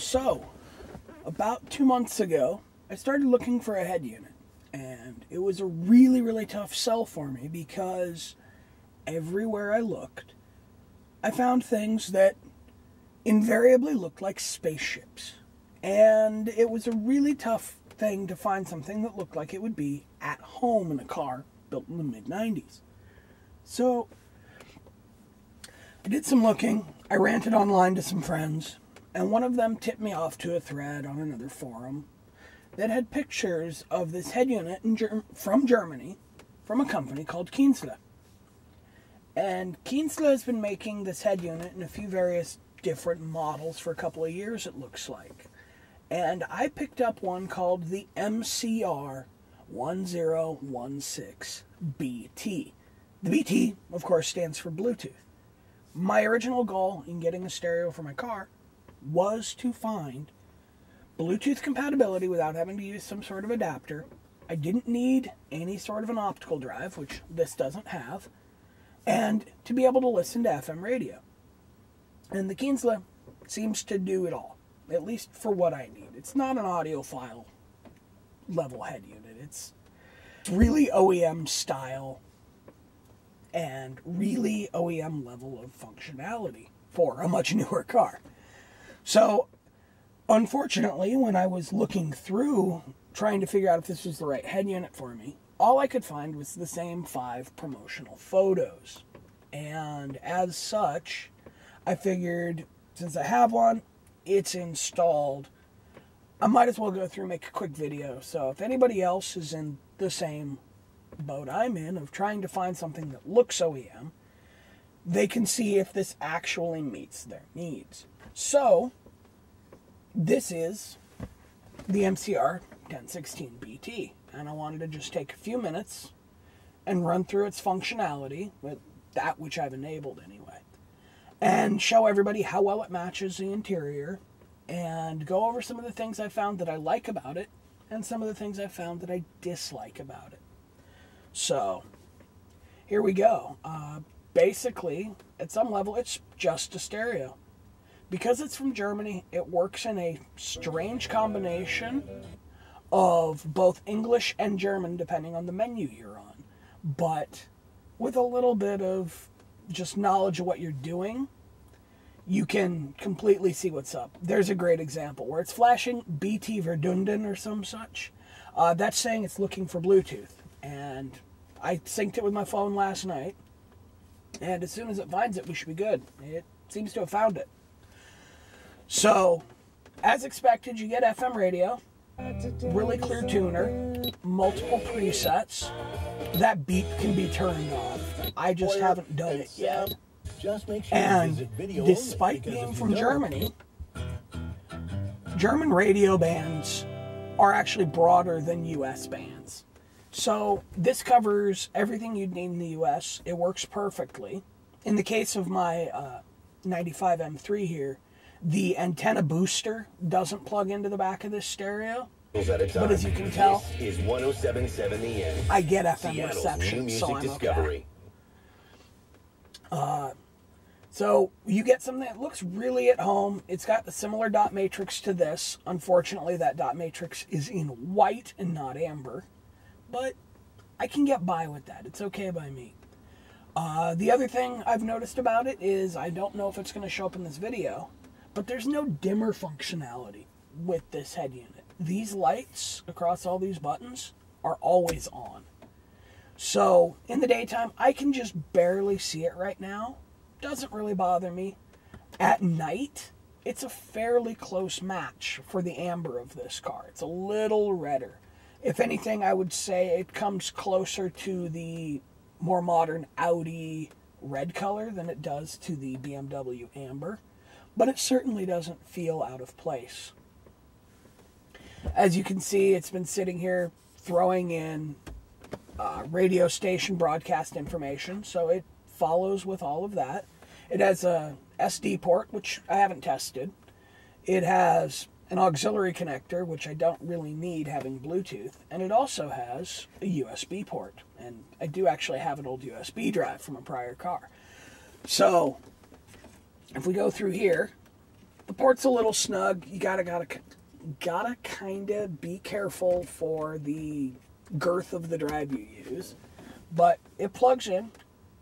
So, about 2 months ago, I started looking for a head unit. And it was a really, really tough sell for me because everywhere I looked, I found things that invariably looked like spaceships. And it was a really tough thing to find something that looked like it would be at home in a car built in the mid-90s. So, I did some looking. I ranted online to some friends. And one of them tipped me off to a thread on another forum that had pictures of this head unit from Germany, from a company called Kienzle. And Kienzle has been making this head unit in a few various different models for a couple of years, it looks like. And I picked up one called the MCR 1016BT. The BT, of course, stands for Bluetooth. My original goal in getting a stereo for my car was to find Bluetooth compatibility without having to use some sort of adapter. I didn't need any sort of an optical drive, which this doesn't have, and to be able to listen to FM radio. And the Kienzle seems to do it all, at least for what I need. It's not an audiophile level head unit. It's really OEM style and really OEM level of functionality for a much newer car. So, unfortunately, when I was looking through, trying to figure out if this was the right head unit for me, all I could find was the same 5 promotional photos. And as such, I figured, since I have one, it's installed, I might as well go through and make a quick video. So if anybody else is in the same boat I'm in of trying to find something that looks OEM, they can see if this actually meets their needs. So, this is the MCR 1016BT, and I wanted to just take a few minutes and run through its functionality, with that which I've enabled anyway, and show everybody how well it matches the interior, and go over some of the things I found that I like about it, and some of the things I found that I dislike about it. So, here we go. Basically, at some level, it's just a stereo. Because it's from Germany, it works in a strange combination of both English and German, depending on the menu you're on. But with a little bit of just knowledge of what you're doing, you can completely see what's up. There's a great example where it's flashing BT Verdunden or some such. That's saying it's looking for Bluetooth. And I synced it with my phone last night. And as soon as it finds it, we should be good. It seems to have found it. So, as expected, you get FM radio, really clear tuner, multiple presets. That beep can be turned off. I just haven't done it yet. And despite being from Germany, German radio bands are actually broader than US bands. So, this covers everything you'd need in the US. It works perfectly. In the case of my 95 M3 here, the antenna booster doesn't plug into the back of this stereo, but as you can tell, I get FM reception, so I'm okay. So you get something that looks really at home. It's got a similar dot matrix to this. Unfortunately, that dot matrix is in white and not amber, but I can get by with that. It's okay by me. The other thing I've noticed about it is, I don't know if it's going to show up in this video, but there's no dimmer functionality with this head unit. These lights across all these buttons are always on. So, in the daytime, I can just barely see it right now. Doesn't really bother me. At night, it's a fairly close match for the amber of this car. It's a little redder. If anything, I would say it comes closer to the more modern Audi red color than it does to the BMW amber. But it certainly doesn't feel out of place. As you can see, it's been sitting here throwing in radio station broadcast information, so it follows with all of that. It has a SD port, which I haven't tested. It has an auxiliary connector, which I don't really need having Bluetooth, and it also has a USB port, and I do actually have an old USB drive from a prior car. So, if we go through here, the port's a little snug. You gotta kind of be careful for the girth of the drive you use. But it plugs in,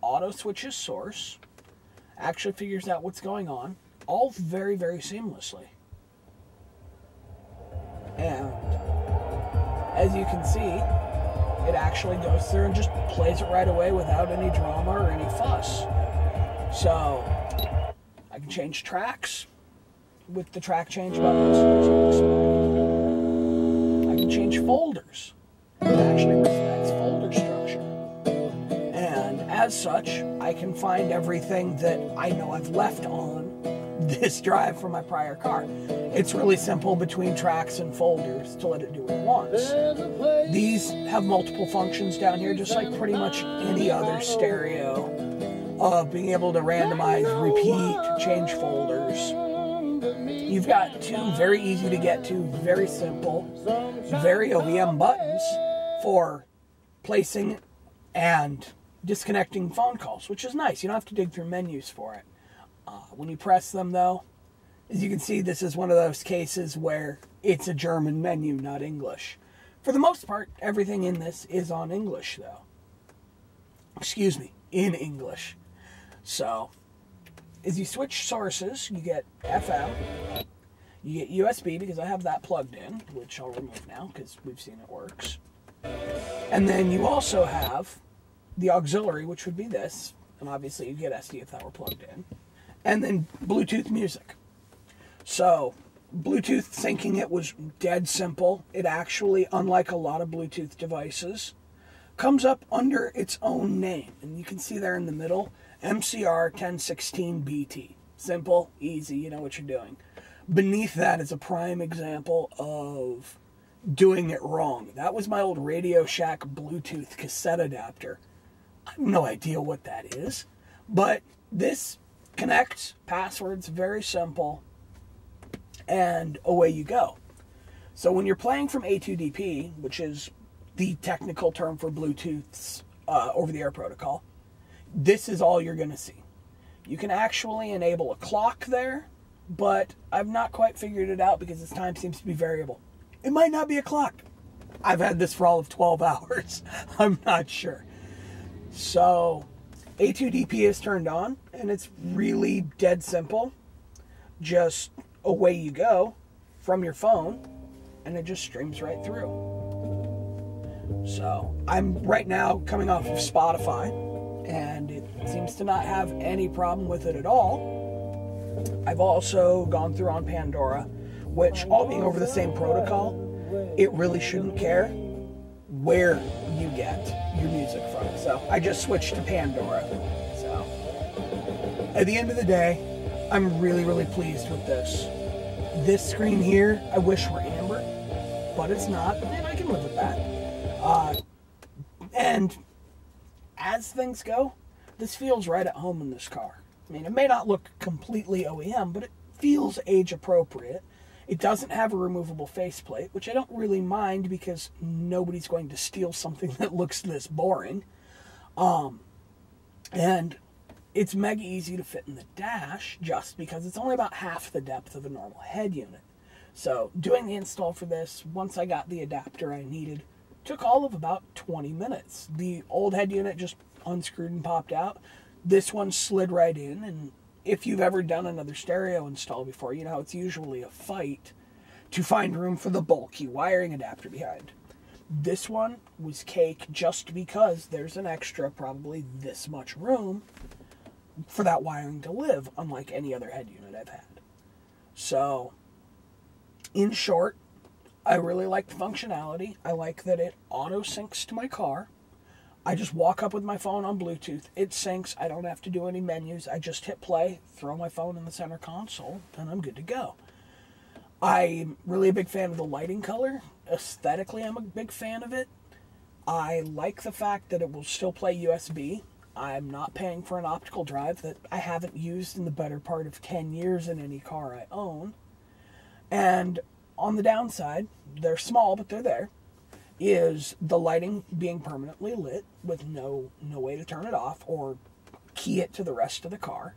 auto switches source, actually figures out what's going on, all very, very seamlessly. And as you can see, it actually goes through and just plays it right away without any drama or any fuss. So I can change tracks with the track change buttons, which you expect. I can change folders. It actually respects folder structure. And as such, I can find everything that I know I've left on this drive from my prior car. It's really simple between tracks and folders to let it do what it wants. These have multiple functions down here, just like pretty much any other stereo, of being able to randomize, repeat, change folders. You've got two very easy to get to, very simple, very OEM buttons for placing and disconnecting phone calls, which is nice. You don't have to dig through menus for it. When you press them, though, as you can see, this is one of those cases where it's a German menu, not English. For the most part, everything in this is on English, though. Excuse me, in English. So, as you switch sources, you get FM, you get USB, because I have that plugged in, which I'll remove now, because we've seen it works. And then you also have the auxiliary, which would be this, and obviously you get SD if that were plugged in. And then Bluetooth music. So, Bluetooth syncing it was dead simple. It actually, unlike a lot of Bluetooth devices, comes up under its own name. And you can see there in the middle, MCR 1016BT. Simple, easy, you know what you're doing. Beneath that is a prime example of doing it wrong. That was my old Radio Shack Bluetooth cassette adapter. I have no idea what that is, but this connects, passwords, very simple, and away you go. So when you're playing from A2DP, which is the technical term for Bluetooth's over-the-air protocol, this is all you're going to see. You can actually enable a clock there, but I've not quite figured it out because its time seems to be variable. It might not be a clock. I've had this for all of 12 hours. I'm not sure. So A2DP is turned on, and it's really dead simple. Just away you go from your phone, and it just streams right through. So I'm right now coming off of Spotify, and it seems to not have any problem with it at all. I've also gone through on Pandora, which, all being over the same protocol, it really shouldn't care where you get your music from. So I just switched to Pandora. So at the end of the day, I'm really, really pleased with this. This screen here, I wish were amber, but it's not, and I can live with that. And as things go, this feels right at home in this car. I mean, it may not look completely OEM, but it feels age appropriate. It doesn't have a removable faceplate, which I don't really mind because nobody's going to steal something that looks this boring. And it's mega easy to fit in the dash just because it's only about half the depth of a normal head unit. So doing the install for this, once I got the adapter I needed, took all of about 20 minutes. The old head unit just unscrewed and popped out. This one slid right in, and if you've ever done another stereo install before, you know it's usually a fight to find room for the bulky wiring adapter behind. This one was cake just because there's an extra, probably this much room for that wiring to live, unlike any other head unit I've had. So, in short, I really like the functionality. I like that it auto-syncs to my car. I just walk up with my phone on Bluetooth. It syncs. I don't have to do any menus. I just hit play, throw my phone in the center console, and I'm good to go. I'm really a big fan of the lighting color. Aesthetically, I'm a big fan of it. I like the fact that it will still play USB. I'm not paying for an optical drive that I haven't used in the better part of 10 years in any car I own. And on the downside, they're small, but they're there, is the lighting being permanently lit with no way to turn it off or key it to the rest of the car.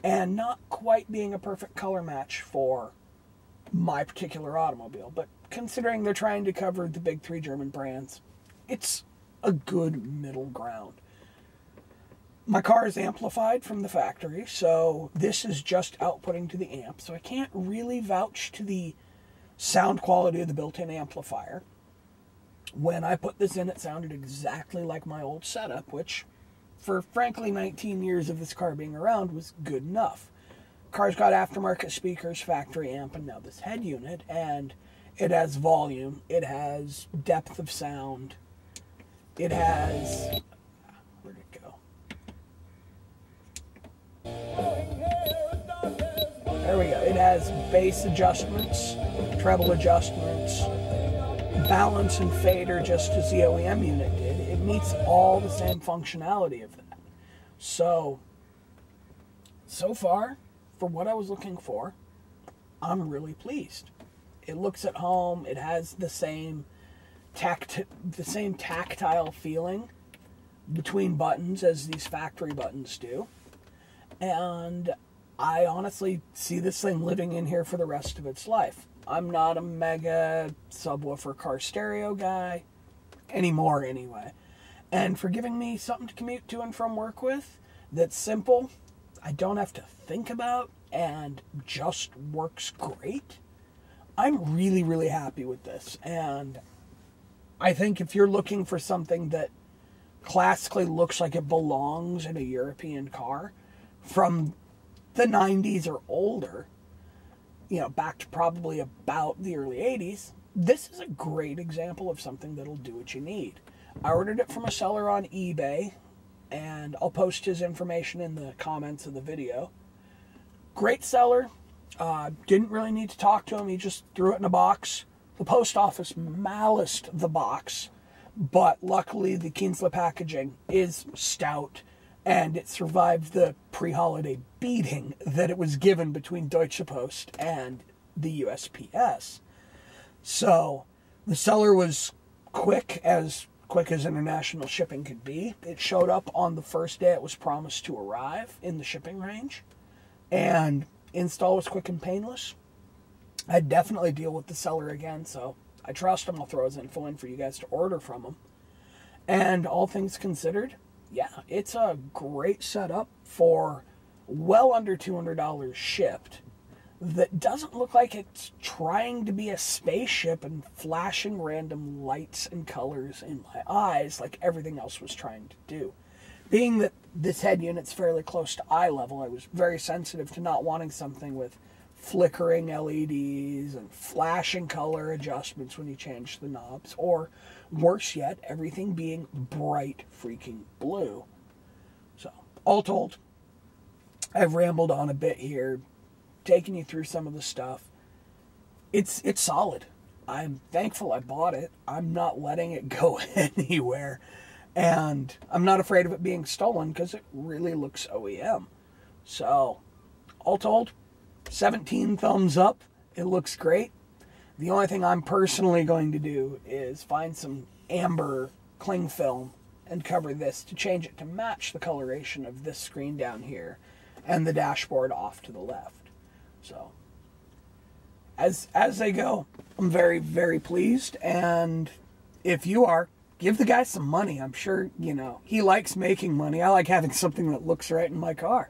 and not quite being a perfect color match for my particular automobile. But considering they're trying to cover the big 3 German brands, it's a good middle ground. My car is amplified from the factory, so this is just outputting to the amp, so I can't really vouch to the sound quality of the built-in amplifier. When I put this in, it sounded exactly like my old setup, which, for frankly 19 years of this car being around, was good enough. Car's got aftermarket speakers, factory amp, and now this head unit, and it has volume, it has depth of sound, it has... where'd it go? There we go. It has bass adjustments, treble adjustments, balance and fader, just as the OEM unit did. It meets all the same functionality of that. So far, for what I was looking for, I'm really pleased. It looks at home. It has the same tactile feeling between buttons as these factory buttons do. And I honestly see this thing living in here for the rest of its life. I'm not a mega subwoofer car stereo guy anymore anyway. And for giving me something to commute to and from work with that's simple, I don't have to think about, and just works great, I'm really, really happy with this. And I think if you're looking for something that classically looks like it belongs in a European car from the 90s or older, you know, back to probably about the early 80s, this is a great example of something that'll do what you need. I ordered it from a seller on eBay, and I'll post his information in the comments of the video. Great seller. Didn't really need to talk to him. He just threw it in a box. The post office maliced the box, but luckily the Kienzle packaging is stout, and it survived the pre-holiday beating that it was given between Deutsche Post and the USPS. So the seller was quick as international shipping could be. It showed up on the first day it was promised to arrive in the shipping range, and install was quick and painless. I'd definitely deal with the seller again, so I trust him. I'll throw his info in for you guys to order from him. And all things considered, yeah, it's a great setup for well under $200 shipped that doesn't look like it's trying to be a spaceship and flashing random lights and colors in my eyes like everything else was trying to do. Being that this head unit's fairly close to eye level, I was very sensitive to not wanting something with flickering LEDs and flashing color adjustments when you change the knobs, or worse yet, everything being bright freaking blue. So, all told, I've rambled on a bit here, taking you through some of the stuff. It's solid. I'm thankful I bought it. I'm not letting it go anywhere. And I'm not afraid of it being stolen because it really looks OEM. So, all told, 17 thumbs up. It looks great. The only thing I'm personally going to do is find some amber cling film and cover this to change it to match the coloration of this screen down here and the dashboard off to the left. So, as they go, I'm very, very pleased. And if you are, give the guy some money. I'm sure, you know, he likes making money. I like having something that looks right in my car.